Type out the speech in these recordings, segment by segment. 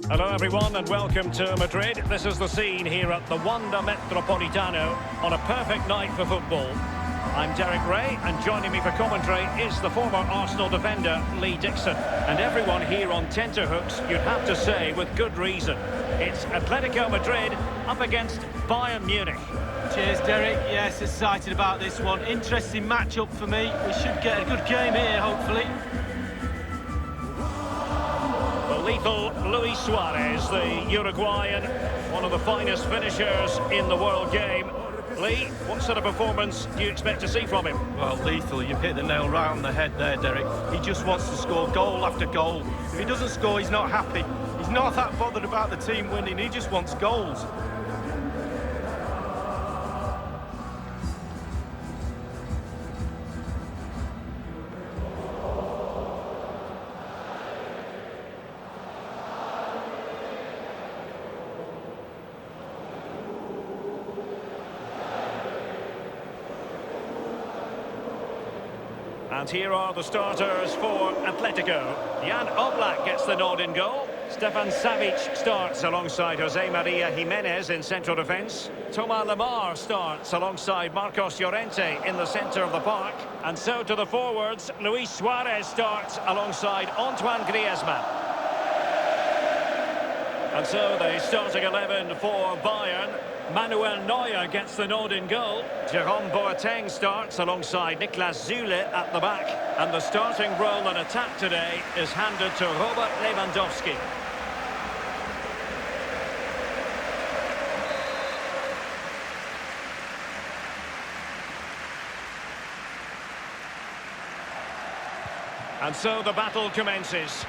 Hello everyone and welcome to Madrid. This is the scene here at the Wanda Metropolitano on a perfect night for football. I'm Derek Ray and joining me for commentary is the former Arsenal defender Lee Dixon. And everyone here on tenterhooks, you'd have to say with good reason. It's Atletico Madrid up against Bayern Munich. Cheers, Derek. Yes, excited about this one. Interesting matchup for me. We should get a good game here, hopefully. The lethal Luis Suarez, the Uruguayan, one of the finest finishers in the world game. Lee, what sort of performance do you expect to see from him? Well, lethal. You've hit the nail right on the head there, Derek. He just wants to score goal after goal. If he doesn't score, he's not happy. He's not that bothered about the team winning. He just wants goals. And here are the starters for Atletico. Jan Oblak gets the nod in goal. Stefan Savic starts alongside Jose Maria Jimenez in central defence. Thomas Lemar starts alongside Marcos Llorente in the centre of the park. And so to the forwards, Luis Suarez starts alongside Antoine Griezmann. And so the starting 11 for Bayern. Manuel Neuer gets the nod in goal. Jerome Boateng starts alongside Niklas Süle at the back. And the starting role in attack today is handed to Robert Lewandowski. And so the battle commences.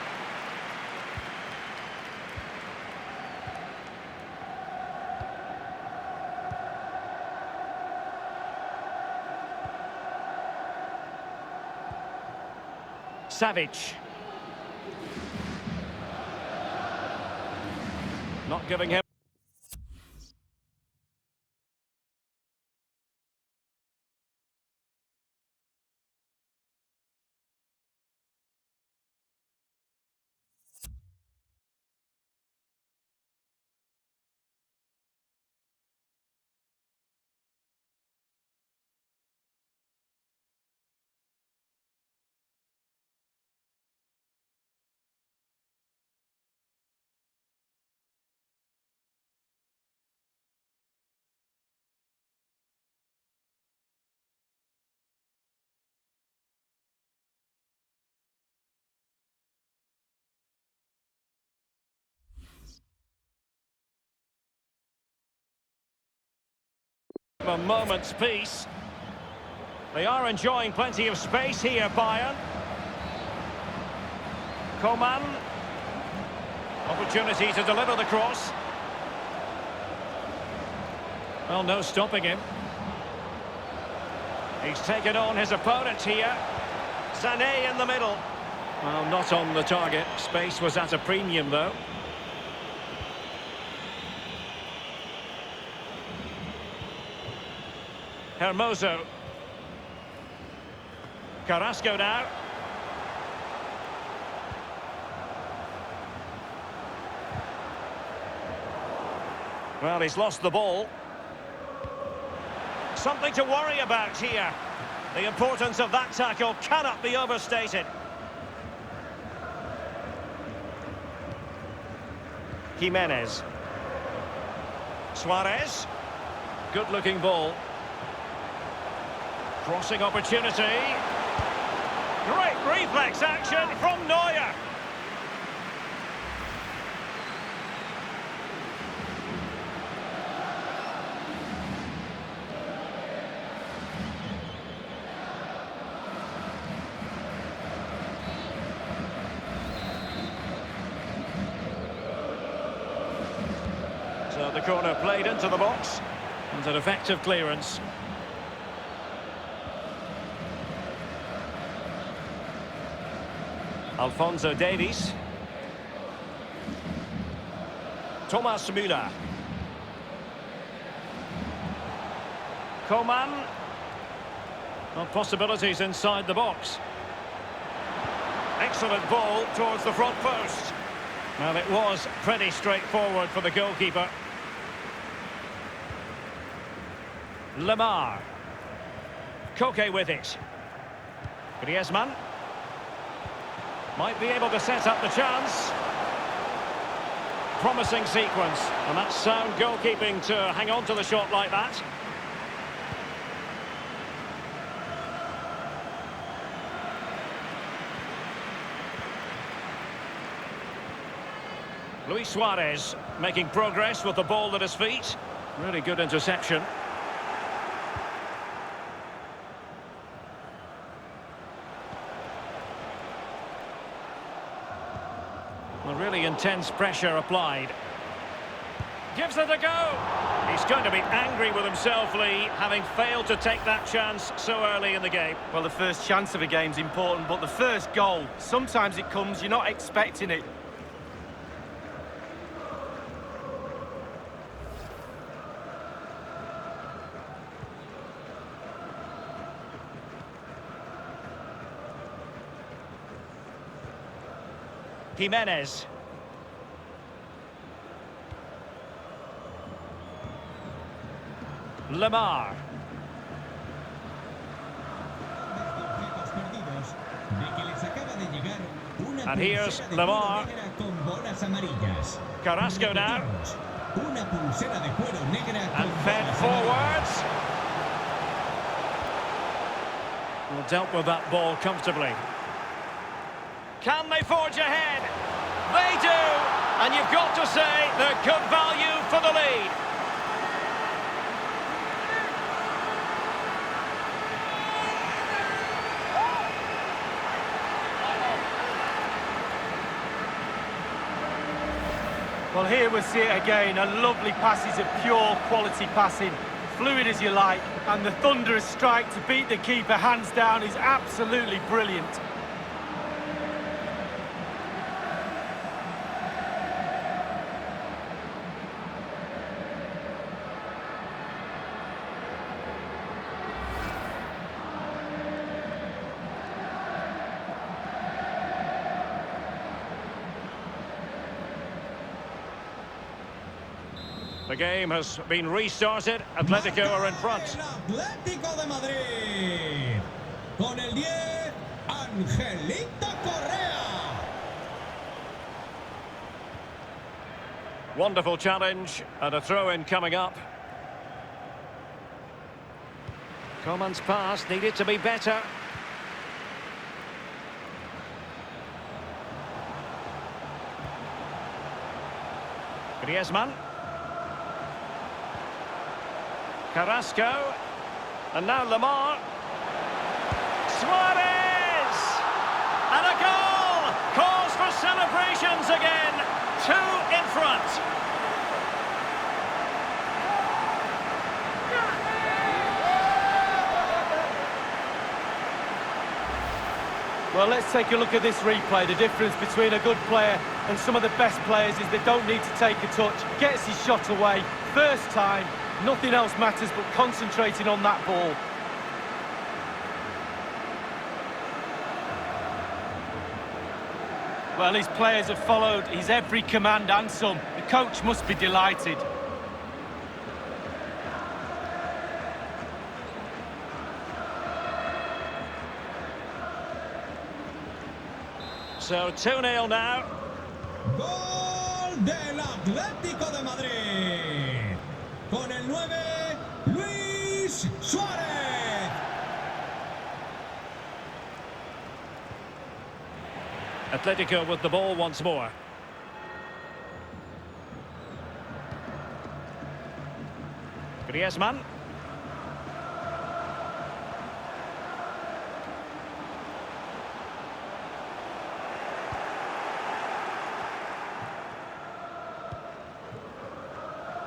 Savic. Not giving him. A moment's peace. They are enjoying plenty of space here, Bayern. Coman. Opportunity to deliver the cross. Well, no stopping him. He's taken on his opponent here. Sané in the middle. Well, not on the target. Space was at a premium, though. Hermoso. Carrasco now. Well, he's lost the ball. Something to worry about here. The importance of that tackle cannot be overstated. Jimenez. Suarez. Good-looking ball. Crossing opportunity. Great reflex action from Neuer. So the corner played into the box. And an effective clearance. Alphonso Davies. Thomas Müller. Coman. Well, possibilities inside the box. Excellent ball towards the front post. Well, it was pretty straightforward for the goalkeeper. Lemar. Koke with it. Griezmann. Might be able to set up the chance. Promising sequence. And that's sound goalkeeping to hang on to the shot like that. Luis Suarez making progress with the ball at his feet. Really good interception. A really intense pressure applied. Gives it a go. He's going to be angry with himself, Lee, having failed to take that chance so early in the game. Well, the first chance of a game's important, but the first goal, sometimes it comes, you're not expecting it. Jimenez. Lemar. And here's Lemar. Carrasco now. And fed forwards. Well, dealt with that ball comfortably. Can they forge ahead? They do! And you've got to say they're good value for the lead. Well, here we see it again. A lovely passage of pure quality passing. Fluid as you like. And the thunderous strike to beat the keeper hands down is absolutely brilliant. The game has been restarted. Atletico are in front. Atletico de Madrid. Con el 10, Angelito Correa. Wonderful challenge and a throw-in coming up. Coman's pass needed to be better. Griezmann. Carrasco. And now Lemar. Suarez! And a goal! Calls for celebrations again. 2 in front. Well, let's take a look at this replay. The difference between a good player and some of the best players is they don't need to take a touch. Gets his shot away. First time. Nothing else matters but concentrating on that ball. Well, his players have followed his every command and some. The coach must be delighted. So 2-0 now. Gol del Atlético de Madrid. Con el 9, Luis Suarez. Atletico with the ball once more. Griezmann.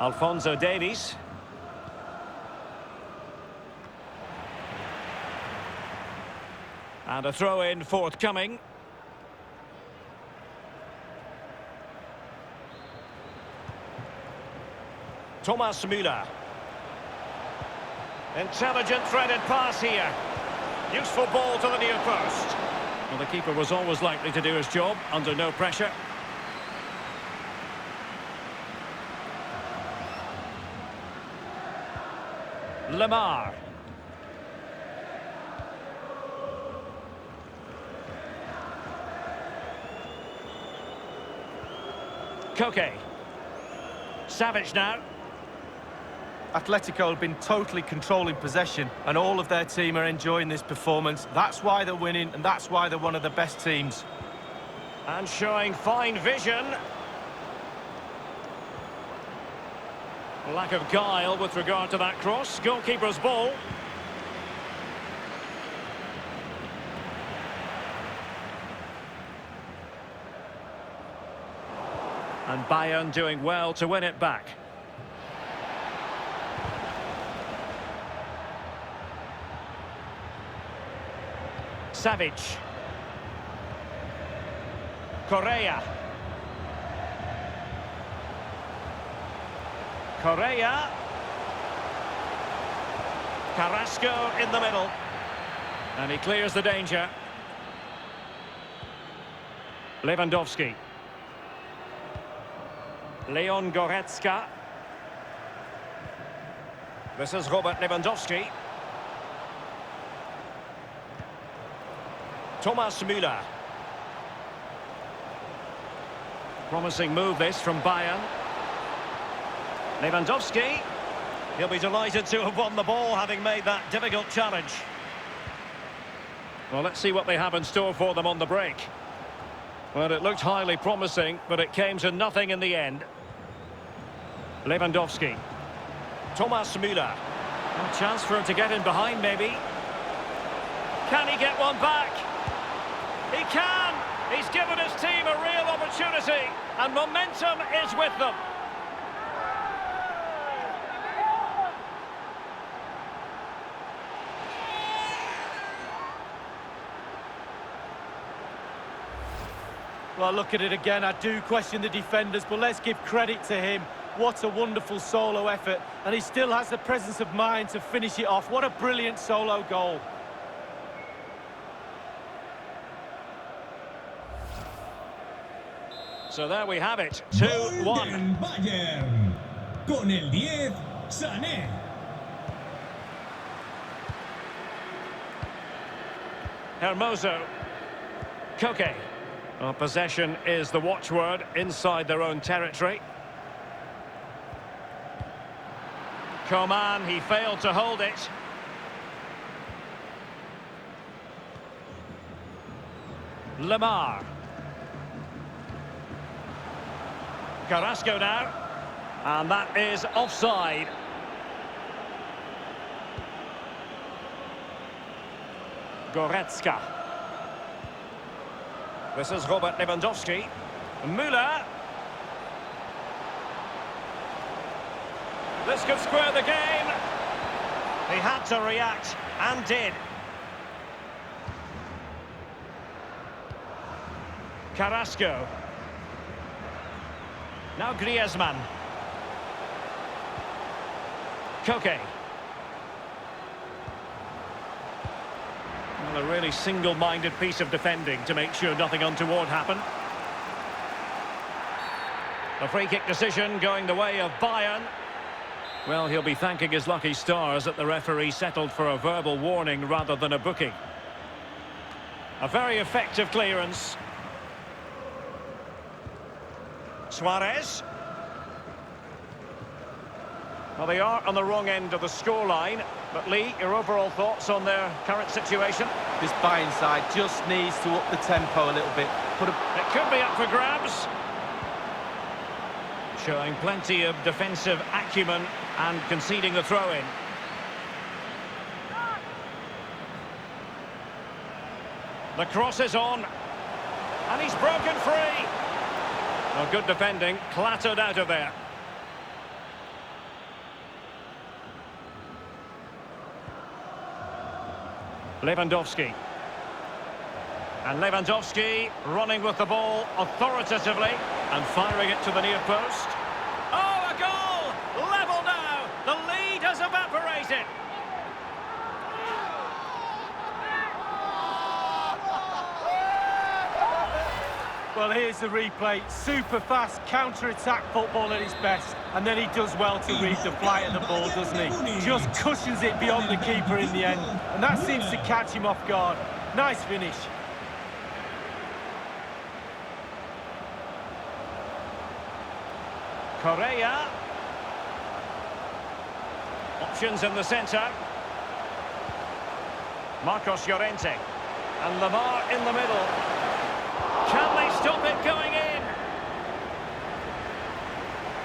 Alphonso Davies. And a throw-in forthcoming. Thomas Müller. Intelligent threaded pass here. Useful ball to the near post. Well, the keeper was always likely to do his job under no pressure. Lemar. Koke. Savage now. Atletico have been totally controlling possession, and all of their team are enjoying this performance. That's why they're winning, and that's why they're one of the best teams. And showing fine vision. Lack of guile with regard to that cross. Goalkeeper's ball. And Bayern doing well to win it back. Savage. Correa. Correa. Carrasco in the middle. And he clears the danger. Lewandowski. Leon Goretzka. This is Robert Lewandowski. Thomas Müller. Promising move this from Bayern. Lewandowski. He'll be delighted to have won the ball, having made that difficult challenge. Well, let's see what they have in store for them on the break. Well, it looked highly promising, but it came to nothing in the end. Lewandowski. Thomas Müller. A chance for him to get in behind, maybe. Can he get one back? He can! He's given his team a real opportunity, and momentum is with them. Well, look at it again. I do question the defenders, but let's give credit to him. What a wonderful solo effort, and he still has the presence of mind to finish it off. What a brilliant solo goal. So there we have it, Gol 2-1. del Bayern. Con el 10, Sané. Hermoso. Koke. Well, possession is the watchword inside their own territory. Coman, he failed to hold it. Lemar. Carrasco now. And that is offside. Goretzka. This is Robert Lewandowski. Müller. This could square the game. He had to react, and did. Carrasco. Now Griezmann. Koke. Well, a really single-minded piece of defending to make sure nothing untoward happened. A free-kick decision going the way of Bayern. Well, he'll be thanking his lucky stars that the referee settled for a verbal warning rather than a booking. A very effective clearance. Suarez. Well, they are on the wrong end of the scoreline. But Lee, your overall thoughts on their current situation? This Bayern side just needs to up the tempo a little bit. It could be up for grabs. Showing plenty of defensive acumen and conceding the throw-in. The cross is on. And he's broken free. Well, good defending, clattered out of there. Lewandowski. And Lewandowski running with the ball authoritatively and firing it to the near post. Oh, a goal! Level now! The lead has evaporated. Well, here's the replay. Super fast counter-attack football at its best. And then he does well to read the flight of the ball, doesn't he? Just cushions it beyond the keeper in the end. And that seems to catch him off guard. Nice finish. Correa. Options in the centre. Marcos Llorente. And Lamar in the middle. Can they stop it going in?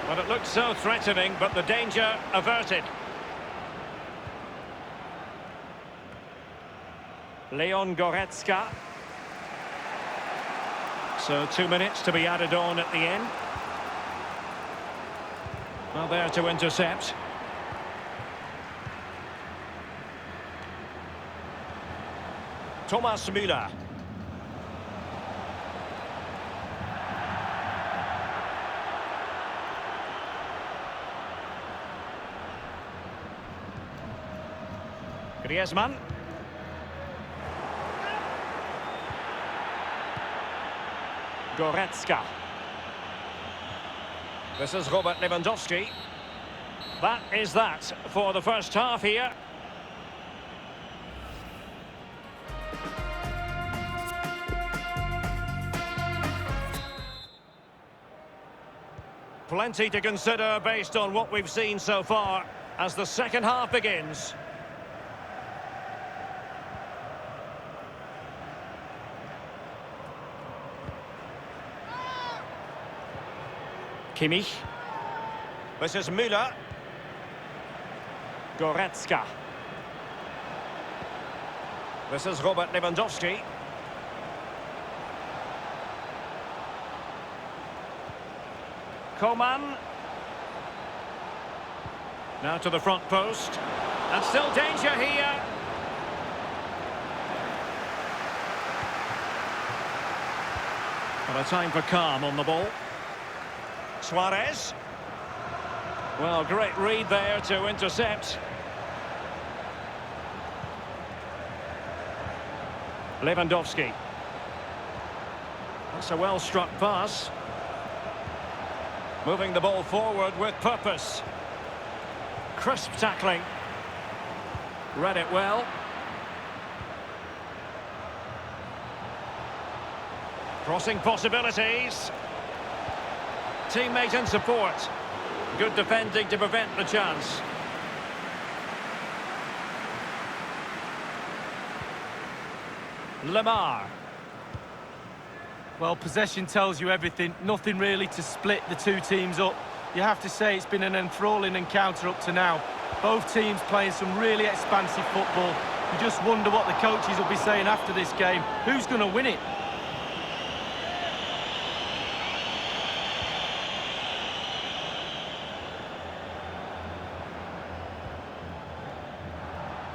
Well, it looked so threatening, but the danger averted. Leon Goretzka. So 2 minutes to be added on at the end. Well, there to intercept. Thomas Müller. Griezmann. Goretzka. This is Robert Lewandowski. That is that for the first half here. Plenty to consider based on what we've seen so far as the second half begins. Kimmich. This is Müller. Goretzka. This is Robert Lewandowski. Coman. Now to the front post. And still danger here. And a time for calm on the ball. Suarez. Well, great read there to intercept. Lewandowski. That's a well-struck pass. Moving the ball forward with purpose. Crisp tackling. Read it well. Crossing possibilities. Teammate and support. Good defending to prevent the chance. Lamar. Well, possession tells you everything. Nothing really to split the two teams up. You have to say it's been an enthralling encounter up to now. Both teams playing some really expansive football. You just wonder what the coaches will be saying after this game. Who's going to win it?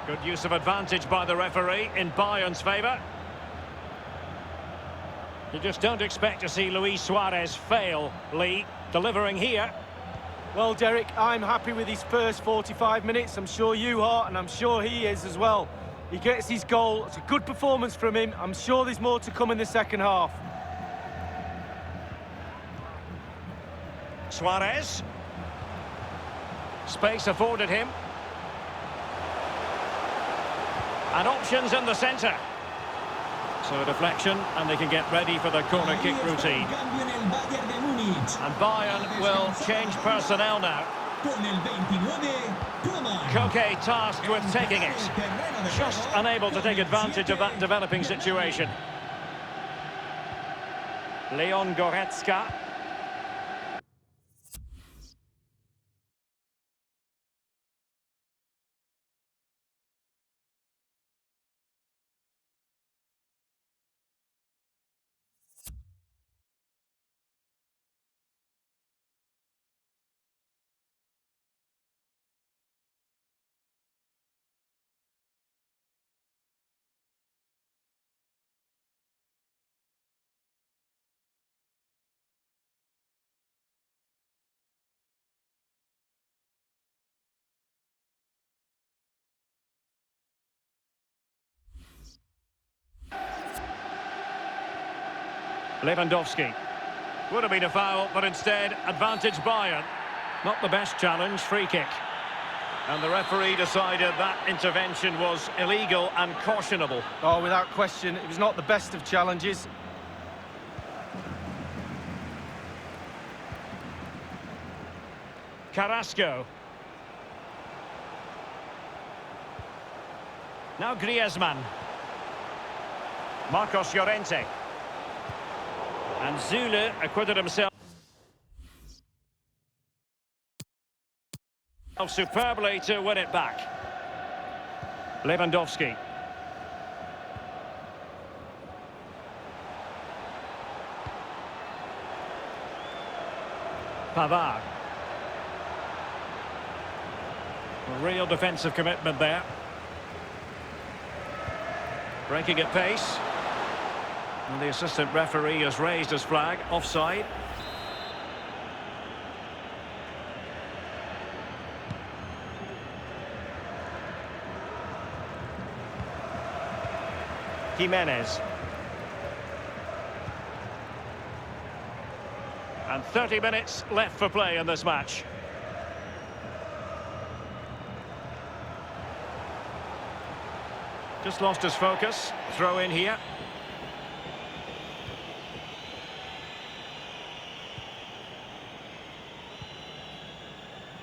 Good use of advantage by the referee in Bayern's favour. You just don't expect to see Luis Suarez fail, Lee, delivering here. Well, Derek, I'm happy with his first 45 minutes. I'm sure you are, and I'm sure he is as well. He gets his goal. It's a good performance from him. I'm sure there's more to come in the second half. Suarez. Space afforded him. And options in the centre. So a deflection, and they can get ready for the corner kick routine. And Bayern will change personnel now. Koke tasked with taking it. Just unable to take advantage of that developing situation. Leon Goretzka. Lewandowski. Would have been a foul, but instead, advantage Bayern. Not the best challenge, free kick. And the referee decided that intervention was illegal and cautionable. Oh, without question, it was not the best of challenges. Carrasco. Now Griezmann. Marcos Llorente. And Zule acquitted himself superbly to win it back. Lewandowski. Pavard. Real defensive commitment there. Breaking at pace. And the assistant referee has raised his flag. Offside. Jimenez. And 30 minutes left for play in this match. Just lost his focus. Throw in here.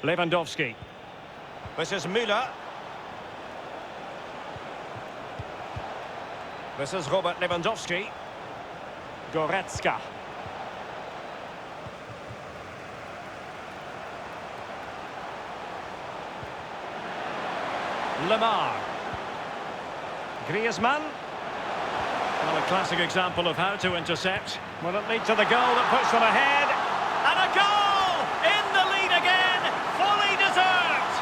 Lewandowski. This is Müller. This is Robert Lewandowski. Goretzka. Lemar. Griezmann. Well, a classic example of how to intercept. Will it lead to the goal that puts them ahead? And a goal! In the lead again! Fully deserved!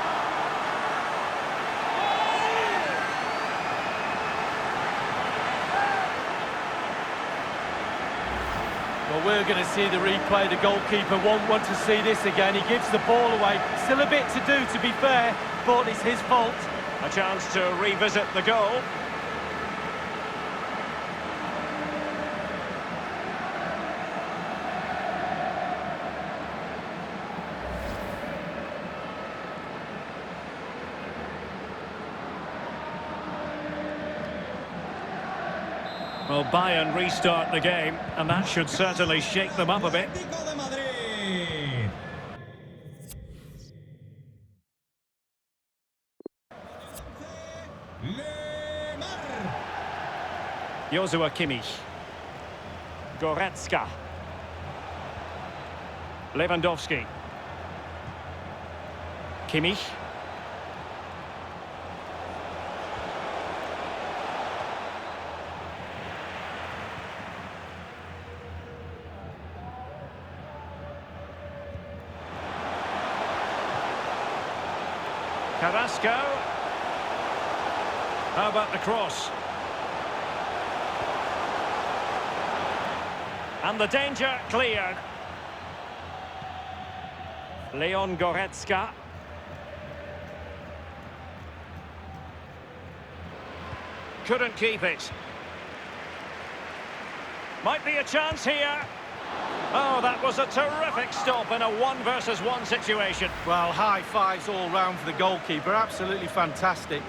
Well, we're going to see the replay. The goalkeeper won't want to see this again. He gives the ball away. Still a bit to do, to be fair, but it's his fault. A chance to revisit the goal. Well, Bayern restart the game, and that should certainly shake them up a bit. Atletico de Madrid. Lemar. Joshua Kimmich. Goretzka. Lewandowski. Kimmich. Carrasco. How about the cross? And the danger cleared. Leon Goretzka. Couldn't keep it. Might be a chance here. Oh, that was a terrific stop in a 1-versus-1 situation. Well, high fives all round for the goalkeeper. Absolutely fantastic.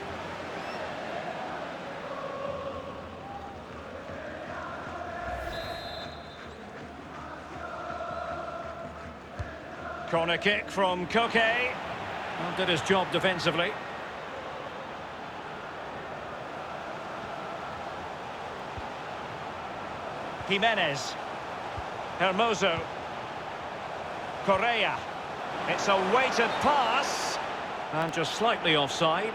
Corner kick from Koke. Well, did his job defensively. Jimenez. Hermoso. Correa. It's a weighted pass. And just slightly offside.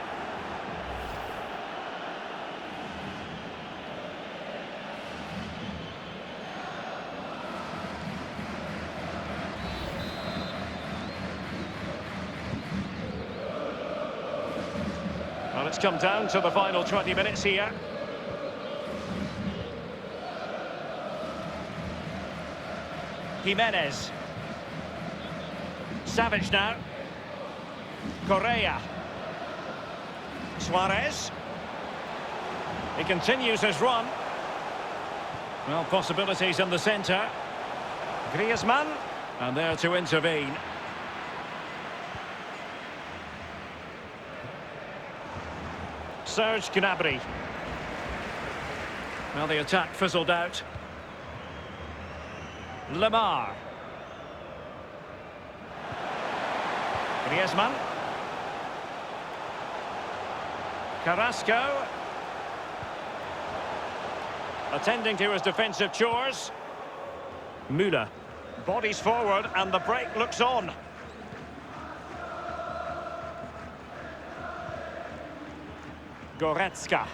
Well, it's come down to the final 20 minutes here. Jimenez. Savage now. Correa. Suarez. He continues his run. Well, possibilities in the centre. Griezmann, and there to intervene. Serge Gnabry. Well, the attack fizzled out. Lemar. Griezmann. Carrasco. Attending to his defensive chores. Müller. Bodies forward and the break looks on. Goretzka.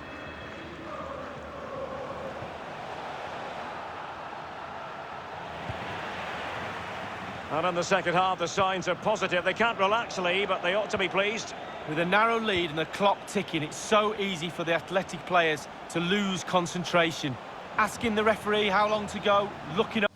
And in the second half, the signs are positive. They can't relax, Lee, but they ought to be pleased. With a narrow lead and the clock ticking, it's so easy for the Athletic players to lose concentration. Asking the referee how long to go, looking up.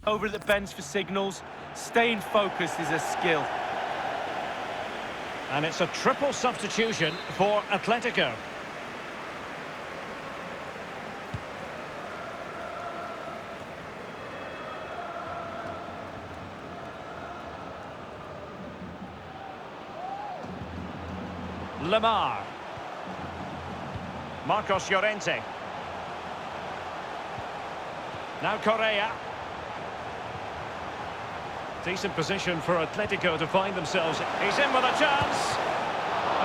Over at the bench for signals. Staying focused is a skill. And it's a triple substitution for Atletico. Lemar. Marcos Llorente. Now Correa. Decent position for Atletico to find themselves. He's in with a chance.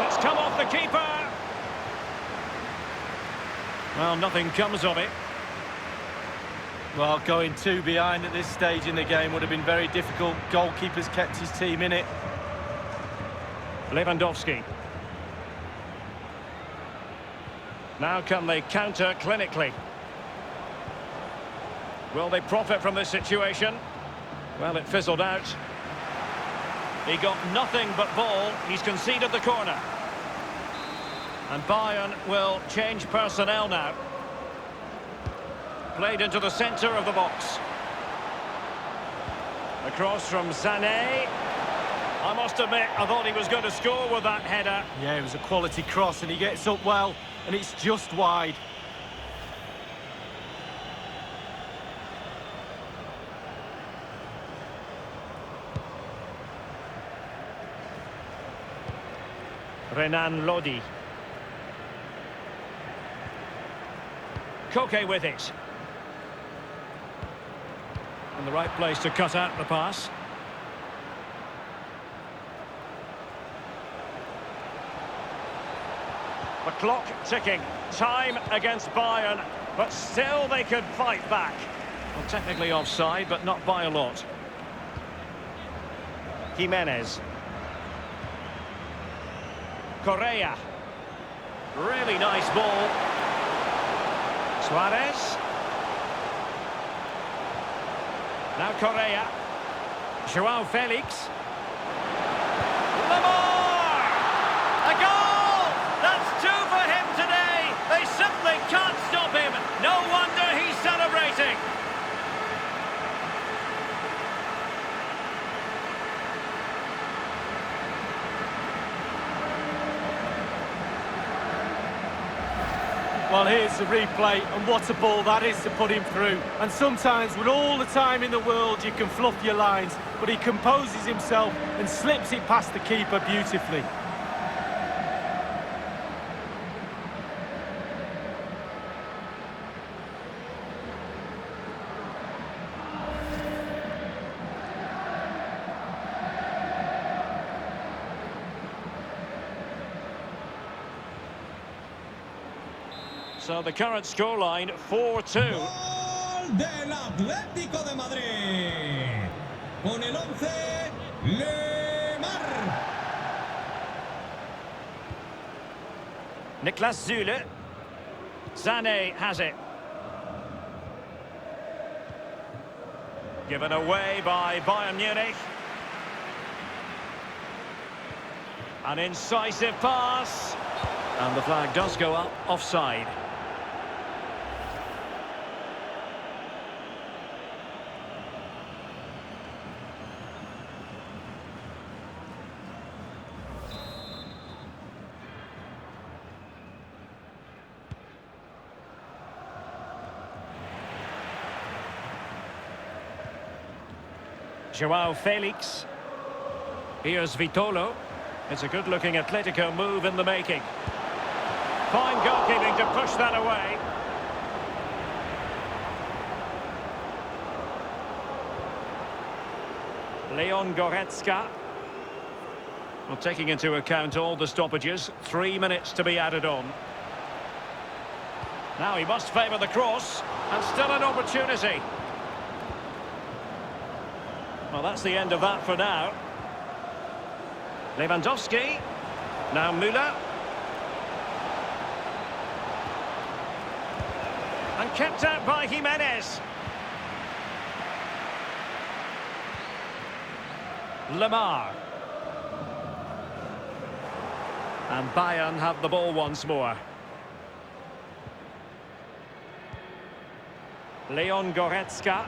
It's come off the keeper. Well, nothing comes of it. Well, going two behind at this stage in the game would have been very difficult. Goalkeeper's kept his team in it. Lewandowski. Now can they counter clinically? Will they profit from this situation? Well, it fizzled out. He got nothing but ball. He's conceded the corner. And Bayern will change personnel now. Played into the centre of the box. Across from Sané. I must admit, I thought he was going to score with that header. Yeah, it was a quality cross and he gets up well, and it's just wide. Renan Lodi. Koke with it. In the right place to cut out the pass. The clock ticking. Time against Bayern, but still they could fight back. Well, technically offside, but not by a lot. Jimenez. Correa. Really nice ball. Suarez. Now Correa. João Felix. Lemar! A goal! That's two for him today. They simply can't stop him. No wonder he's celebrating. Well, here's the replay, and what a ball that is to put him through. And sometimes, with all the time in the world, you can fluff your lines, but he composes himself and slips it past the keeper beautifully. So the current scoreline, 4-2. Gol del Atlético de Madrid. Con el 11, Lemar. Niklas Süle. Sané has it. Given away by Bayern Munich. An incisive pass. And the flag does go up, offside. Joao Felix. Here's Vitolo. It's a good-looking Atletico move in the making. Fine goalkeeping to push that away. Leon Goretzka. Well, taking into account all the stoppages, 3 minutes to be added on. Now he must favour the cross, and still an opportunity. Well, that's the end of that for now. Lewandowski. Now Müller. And kept out by Jimenez. Lemar. And Bayern have the ball once more. Leon Goretzka.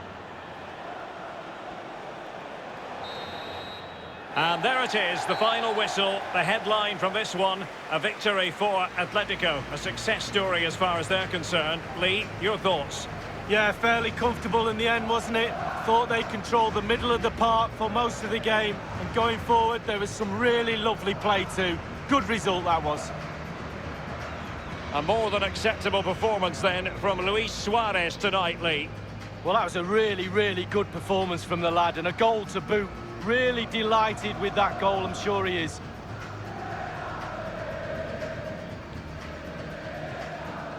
And there it is, the final whistle, the headline from this one, a victory for Atletico, a success story as far as they're concerned. Lee, your thoughts? Yeah, fairly comfortable in the end, wasn't it? Thought they controlled the middle of the park for most of the game, and going forward there was some really lovely play too. Good result that was. A more than acceptable performance then from Luis Suarez tonight, Lee. Well, that was a really, really good performance from the lad, and a goal to boot. Really delighted with that goal, I'm sure he is.